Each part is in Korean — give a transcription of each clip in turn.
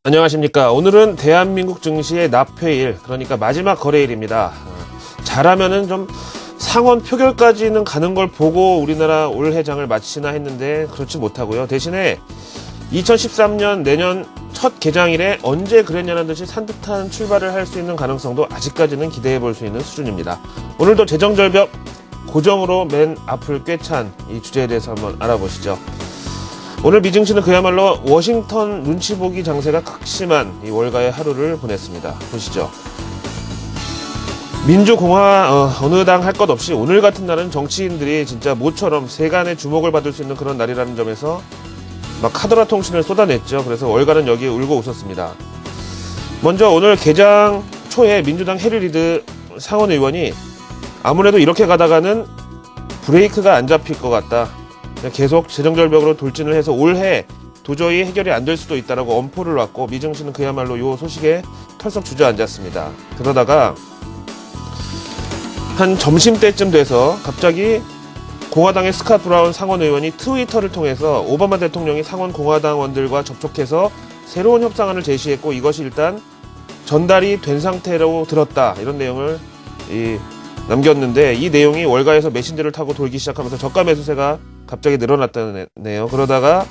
안녕하십니까. 오늘은 대한민국 증시의 납회일, 그러니까 마지막 거래일입니다. 잘하면은 좀 상원 표결까지는 가는 걸 보고 우리나라 올해 장을 마치나 했는데 그렇지 못하고요. 대신에 2013년 내년 첫 개장일에 언제 그랬냐는 듯이 산뜻한 출발을 할 수 있는 가능성도 아직까지는 기대해 볼 수 있는 수준입니다. 오늘도 재정절벽 고정으로 맨 앞을 꿰찬 이 주제에 대해서 한번 알아보시죠. 오늘 미증시는 그야말로 워싱턴 눈치 보기 장세가 극심한 이 월가의 하루를 보냈습니다. 보시죠. 민주공화 어느 당 할 것 없이 오늘 같은 날은 정치인들이 진짜 모처럼 세간의 주목을 받을 수 있는 그런 날이라는 점에서 막 카더라 통신을 쏟아냈죠. 그래서 월가는 여기에 울고 웃었습니다. 먼저 오늘 개장 초에 민주당 해리 리드 상원 의원이 아무래도 이렇게 가다가는 브레이크가 안 잡힐 것 같다. 계속 재정절벽으로 돌진을 해서 올해 도저히 해결이 안 될 수도 있다라고 엄포를 놨고, 미증시는 그야말로 이 소식에 털썩 주저앉았습니다. 그러다가 한 점심때쯤 돼서 갑자기 공화당의 스캇 브라운 상원 의원이 트위터를 통해서 오바마 대통령이 상원 공화당원들과 접촉해서 새로운 협상안을 제시했고, 이것이 일단 전달이 된 상태로 들었다, 이런 내용을 남겼는데, 이 내용이 월가에서 메신저를 타고 돌기 시작하면서 저가 매수세가 갑자기 늘어났다네요. 그러다가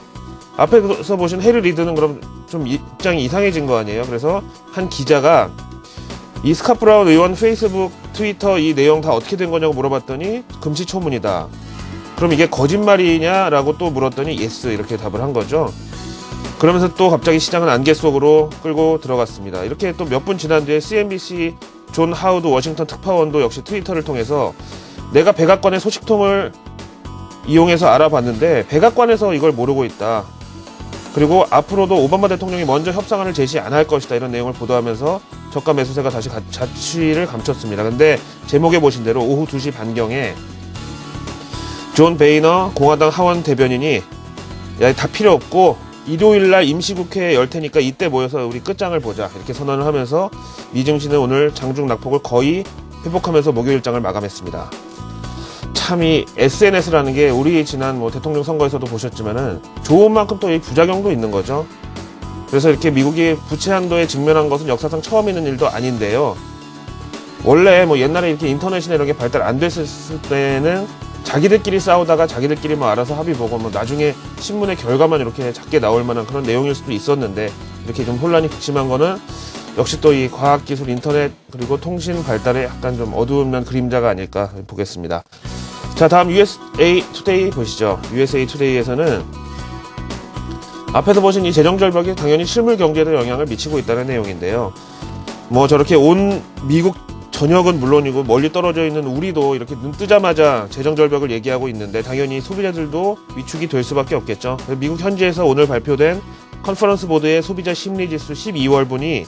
앞에서 보신 해리 리드는 그럼 좀 입장이 이상해진 거 아니에요. 그래서 한 기자가 이 스캇 브라운 의원 페이스북, 트위터 이 내용 다 어떻게 된 거냐고 물어봤더니 금시초문이다. 그럼 이게 거짓말이냐라고 또 물었더니 예스, 이렇게 답을 한 거죠. 그러면서 또 갑자기 시장은 안개 속으로 끌고 들어갔습니다. 이렇게 또 몇 분 지난 뒤에 CNBC 존 하우드 워싱턴 특파원도 역시 트위터를 통해서 내가 백악관의 소식통을 이용해서 알아봤는데 백악관에서 이걸 모르고 있다. 그리고 앞으로도 오바마 대통령이 먼저 협상안을 제시 안 할 것이다, 이런 내용을 보도하면서 저가 매수세가 다시 자취를 감췄습니다. 근데 제목에 보신 대로 오후 2시 반경에 존 베이너 공화당 하원 대변인이 야, 다 필요 없고 일요일날 임시국회 열 테니까 이때 모여서 우리 끝장을 보자, 이렇게 선언을 하면서 미증시는 오늘 장중 낙폭을 거의 회복하면서 목요일장을 마감했습니다. 참 이 SNS라는 게 우리 지난 대통령 선거에서도 보셨지만은 좋은 만큼 또 이 부작용도 있는 거죠. 그래서 이렇게 미국이 부채 한도에 직면한 것은 역사상 처음 있는 일도 아닌데요. 원래 옛날에 이렇게 인터넷이나 이런 게 발달 안 됐을 때는 자기들끼리 싸우다가 자기들끼리 알아서 합의 보고 나중에 신문의 결과만 이렇게 작게 나올 만한 그런 내용일 수도 있었는데, 이렇게 좀 혼란이 극심한 거는 역시 또 이 과학기술, 인터넷 그리고 통신 발달에 약간 좀 어두운 면 그림자가 아닐까 보겠습니다. 자, 다음 USA 투데이 보시죠. USA 투데이에서는 앞에서 보신 이 재정절벽이 당연히 실물 경제에도 영향을 미치고 있다는 내용인데요. 저렇게 온 미국 전역은 물론이고 멀리 떨어져 있는 우리도 이렇게 눈 뜨자마자 재정절벽을 얘기하고 있는데 당연히 소비자들도 위축이 될 수밖에 없겠죠. 미국 현지에서 오늘 발표된 컨퍼런스 보드의 소비자 심리지수 12월분이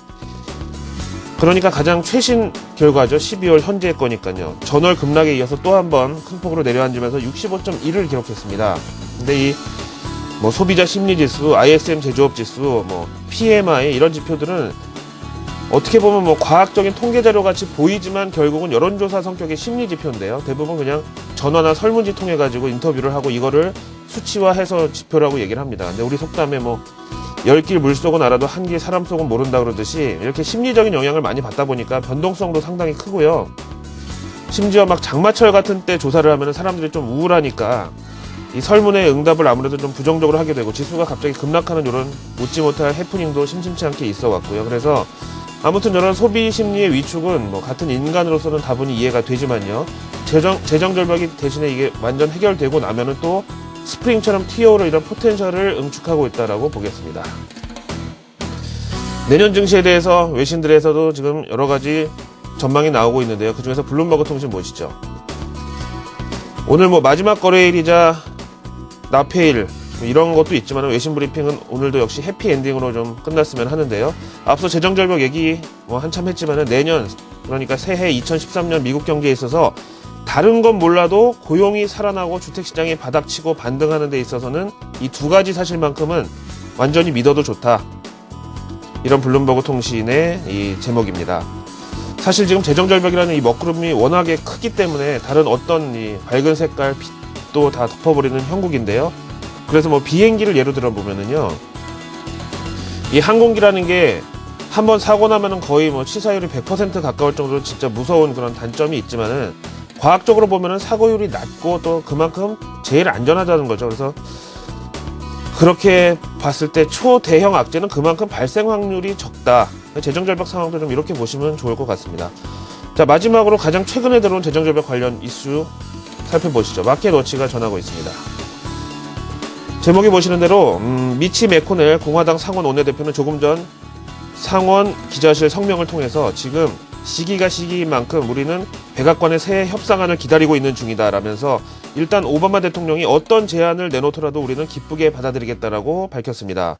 그러니까 가장 최신 결과죠. 12월 현재 거니까요. 전월 급락에 이어서 또 한 번 큰 폭으로 내려앉으면서 65.1을 기록했습니다. 근데 이 소비자 심리지수, ISM 제조업 지수, PMI 이런 지표들은 어떻게 보면 과학적인 통계 자료 같이 보이지만 결국은 여론조사 성격의 심리 지표인데요. 대부분 그냥 전화나 설문지 통해 가지고 인터뷰를 하고 이거를 수치화해서 지표라고 얘기를 합니다. 근데 우리 속담에 10길 물속은 알아도 한 길 사람 속은 모른다 그러듯이 이렇게 심리적인 영향을 많이 받다 보니까 변동성도 상당히 크고요. 심지어 장마철 같은 때 조사를 하면 사람들이 좀 우울하니까 이 설문의 응답을 아무래도 좀 부정적으로 하게 되고 지수가 갑자기 급락하는 이런 웃지 못할 해프닝도 심심치 않게 있어 왔고요. 그래서 아무튼 저런 소비 심리의 위축은 같은 인간으로서는 다분히 이해가 되지만요. 재정절벽이 대신에 이게 완전 해결되고 나면은 또 스프링처럼 튀어오를 이런 포텐셜을 응축하고 있다라고 보겠습니다. 내년 증시에 대해서 외신들에서도 지금 여러 가지 전망이 나오고 있는데요. 그중에서 블룸버그 통신 보시죠. 오늘 마지막 거래일이자 납회일 이런 것도 있지만 외신 브리핑은 오늘도 역시 해피엔딩으로 좀 끝났으면 하는데요. 앞서 재정절벽 얘기 한참 했지만 내년, 그러니까 새해 2013년 미국 경제에 있어서 다른 건 몰라도 고용이 살아나고 주택시장이 바닥치고 반등하는 데 있어서는 이 두 가지 사실만큼은 완전히 믿어도 좋다. 이런 블룸버그 통신의 이 제목입니다. 사실 지금 재정절벽이라는 이 먹구름이 워낙에 크기 때문에 다른 어떤 이 밝은 색깔 빛도 다 덮어버리는 형국인데요. 그래서 비행기를 예로 들어 보면은요. 이 항공기라는 게 한번 사고 나면은 거의 뭐 치사율이 100% 가까울 정도로 진짜 무서운 그런 단점이 있지만은 과학적으로 보면은 사고율이 낮고 또 그만큼 제일 안전하다는 거죠. 그래서 그렇게 봤을 때 초대형 악재는 그만큼 발생 확률이 적다. 재정절벽 상황도 좀 이렇게 보시면 좋을 것 같습니다. 자, 마지막으로 가장 최근에 들어온 재정절벽 관련 이슈 살펴보시죠. 마켓워치가 전하고 있습니다. 제목이 보시는 대로 미치 매코넬 공화당 상원 원내대표는 조금 전 상원 기자실 성명을 통해서 지금 시기가 시기인 만큼 우리는 백악관의 새 협상안을 기다리고 있는 중이다 라면서 일단 오바마 대통령이 어떤 제안을 내놓더라도 우리는 기쁘게 받아들이겠다라고 밝혔습니다.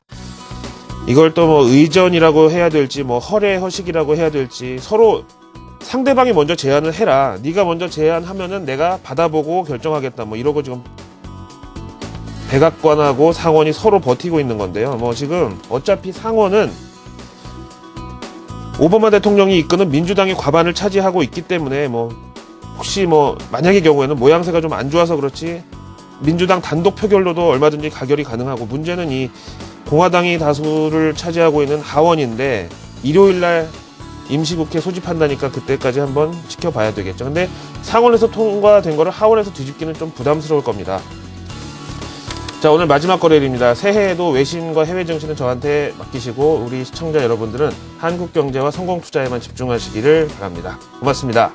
이걸 또 뭐 의전이라고 해야 될지 뭐 허례허식이라고 해야 될지 서로 상대방이 먼저 제안을 해라. 네가 먼저 제안하면은 내가 받아보고 결정하겠다. 뭐 이러고 지금 백악관하고 상원이 서로 버티고 있는 건데요. 뭐 지금 어차피 상원은 오바마 대통령이 이끄는 민주당이 과반을 차지하고 있기 때문에 뭐 혹시 뭐 만약의 경우에는 모양새가 좀 안 좋아서 그렇지 민주당 단독 표결로도 얼마든지 가결이 가능하고 문제는 이 공화당이 다수를 차지하고 있는 하원인데 일요일날 임시국회 소집한다니까 그때까지 한번 지켜봐야 되겠죠. 근데 상원에서 통과된 거를 하원에서 뒤집기는 좀 부담스러울 겁니다. 자, 오늘 마지막 거래일입니다. 새해에도 외신과 해외 증시는 저한테 맡기시고 우리 시청자 여러분들은 한국 경제와 성공 투자에만 집중하시기를 바랍니다. 고맙습니다.